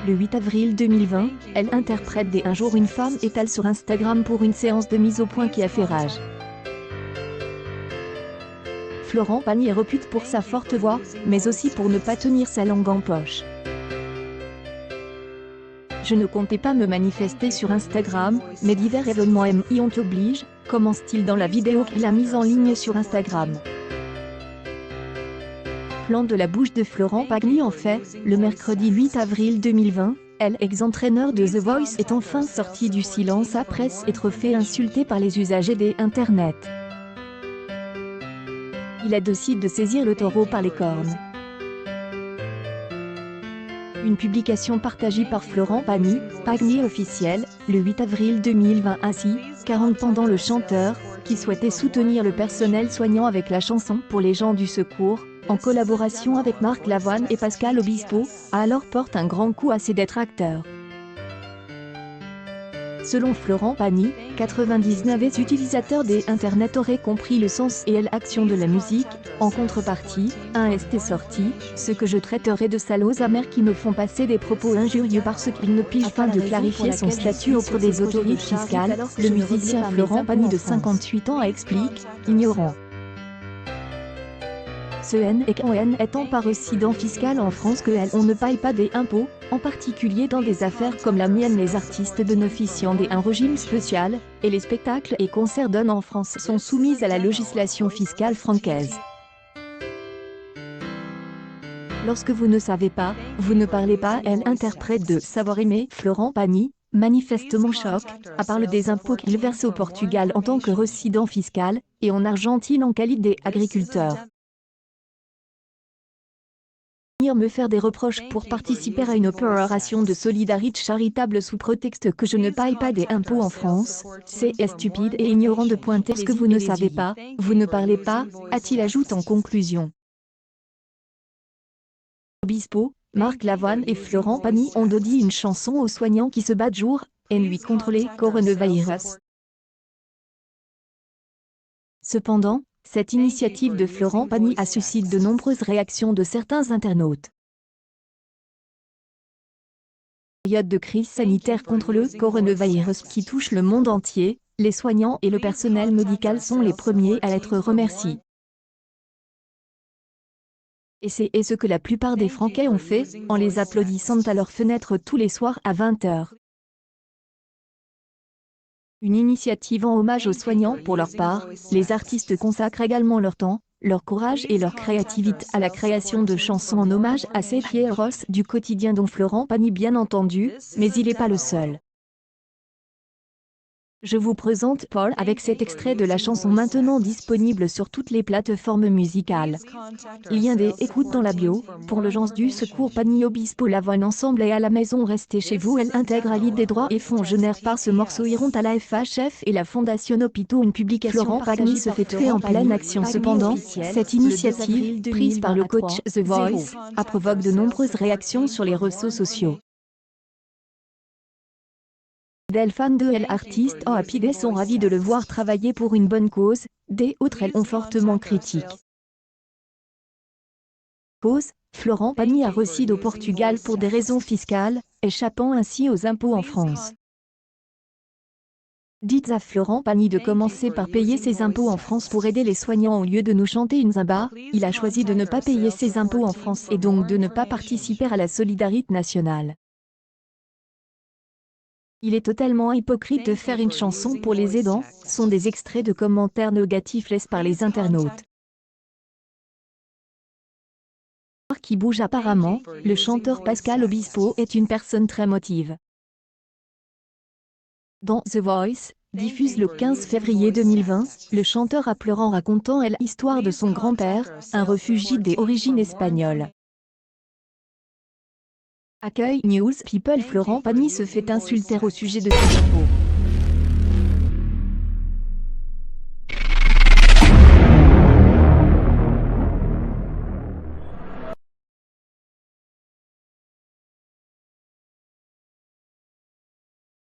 Le 8 avril 2020, elle interprète des Un jour une femme étale sur Instagram pour une séance de mise au point qui a fait rage. Florent Pagny est réputée pour sa forte voix, mais aussi pour ne pas tenir sa langue en poche. Je ne comptais pas me manifester sur Instagram, mais divers événements m'y ont obligé, commence-t-il dans la vidéo qu'il a mise en ligne sur Instagram. Plan de la bouche de Florent Pagny en fait, le mercredi 8 avril 2020, l'ex-entraîneur de The Voice est enfin sorti du silence après s'être fait insulter par les usagers des Internet. Il a décidé de saisir le taureau par les cornes. Une publication partagée par Florent Pagny officiel, le 8 avril 2020 ainsi, 40 pendant le chanteur, qui souhaitait soutenir le personnel soignant avec la chanson pour les gens du secours, en collaboration avec Marc Lavoine et Pascal Obispo, a alors porté un grand coup à ses détracteurs. Selon Florent Pagny, 99 utilisateurs des Internet auraient compris le sens et l'action de la musique. En contrepartie, un est sorti, ce que je traiterai de salauds amers qui me font passer des propos injurieux parce qu'ils ne pigent pas de clarifier son statut auprès des autorités fiscales. Le musicien Florent Pagny de 58 ans explique, ignorant. Ce N étant pas résident fiscal en France que on ne paye pas des impôts, en particulier dans des affaires comme la mienne. Les artistes bénéficiant d'un régime spécial, et les spectacles et concerts donnés en France sont soumis à la législation fiscale française. Lorsque vous ne savez pas, vous ne parlez pas. Interprète de Savoir aimer. Florent Pagny, manifestement choc, a parlé des impôts qu'il verse au Portugal en tant que résident fiscal, et en Argentine en qualité d'agriculteur. Me faire des reproches pour participer à une opération de solidarité charitable sous prétexte que je ne paye pas des impôts en France, c'est stupide et ignorant de pointer ce que vous ne savez pas, vous ne parlez pas, a-t-il ajouté en conclusion. Obispo, Marc Lavoine et Florent Pagny ont dédié une chanson aux soignants qui se battent jour et nuit contre les coronavirus. Cependant, cette initiative de Florent Pagny a suscité de nombreuses réactions de certains internautes. Période de crise sanitaire contre le coronavirus qui touche le monde entier, les soignants et le personnel médical sont les premiers à être remerciés. Et c'est ce que la plupart des Français ont fait, en les applaudissant à leur fenêtre tous les soirs à 20 h. Une initiative en hommage aux soignants pour leur part, les artistes consacrent également leur temps, leur courage et leur créativité à la création de chansons en hommage à ces héros du quotidien dont Florent Pagny bien entendu, mais il n'est pas le seul. Je vous présente Paul avec cet extrait de la chanson maintenant disponible sur toutes les plateformes musicales. Lien des écoutes dans la bio. Pour l'agence du secours Pagny Obispo Lavoine ensemble et à la maison restez chez vous. Elle intègre à l'idée des droits et fonds générés par ce morceau iront à la FHF et la Fondation Hôpitaux. Une publication Florent Pagny se fait tuer en pleine action. Cependant, cette initiative, prise par le coach The Voice, a provoqué de nombreuses réactions sur les réseaux sociaux. Des fans de l'artiste en Happy sont ravis de le voir travailler pour une bonne cause, des autres ont fortement critiqué. Cause, Florent Pagny a résidé au Portugal pour des raisons fiscales, échappant ainsi aux impôts en France. Dites à Florent Pagny de commencer par payer ses impôts en France pour aider les soignants au lieu de nous chanter une zamba. Il a choisi de ne pas payer ses impôts en France et donc de ne pas participer à la solidarité nationale. Il est totalement hypocrite de faire une chanson pour les aidants, sont des extraits de commentaires négatifs laissés par les internautes. Qui bouge apparemment, le chanteur Pascal Obispo est une personne très motive. Dans The Voice, diffuse le 15 février 2020, le chanteur a pleurant racontant l'histoire de son grand-père, un réfugié des origines espagnoles. Accueil News People. Florent Pagny se fait insulter au sujet de ses impôts.